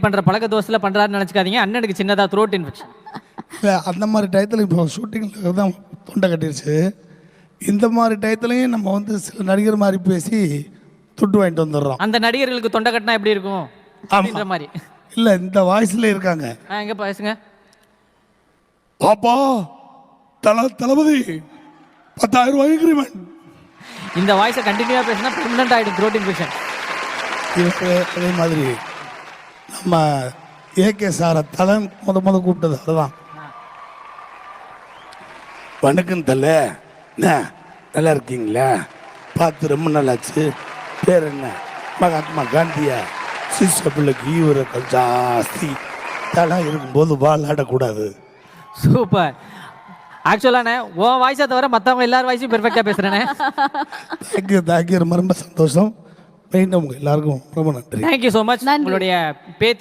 பண்ற பழக்க தோசையில் பண்றாருன்னு நினைச்சுக்காதீங்க. அண்ணனுக்கு சின்னதா த்ரோட் இன்ஃபெக்ஷன். இல்லை அந்த மாதிரி டயத்தில் இப்போ ஷூட்டிங்கில் தான் தொண்டை கட்டிடுச்சு. இந்த மாதிரி டயத்துலையும் நம்ம வந்து சில நடிகர் மாதிரி பேசி துட்டு வாங்கிட்டு வந்துடுறோம். அந்த நடிகர்களுக்கு தொண்டை கட்டினா எப்படி இருக்கும் அப்படின்ற மாதிரி. இல்லை இந்த வாய்ஸில் இருக்காங்க. எங்க பேசுங்க. பாப்பா தளபதி 10,000 ரூபாய் அக்ரிமெண்ட். இந்த வாய்ஸை கண்டினியூவா பேசினா பெர்மனன்ட் ஆயிடும் த்ரோட் இன்ஃபெக்ஷன். அதே மாதிரி நம்ம ஏகே சாரை தலை முத கூப்பிட்டது அதுதான். வணக்கம் தலை, என்ன நல்லா இருக்கீங்களா? பார்த்து ரொம்ப நல்லாச்சு. பேர் என்ன? மகாத்மா காந்தியா? சிஸ்ட பிள்ளைக்கு ஈவரக்கம் ஜாஸ்தி. தலை இருக்கும்போது வாழாடக்கூடாது. சூப்பர். ஆக்சுவலானே உன் வாய்ஸை தவிர மற்றவங்க எல்லாரும் வாய்ஸும் பெர்ஃபெக்டாக பேசுகிறேனே. தேங்க்யூ ரொம்ப சந்தோஷம். மெயினாக உங்கள் எல்லாருக்கும் ரொம்ப நன்றி. Thank you so much. உங்களுடைய பேச்சு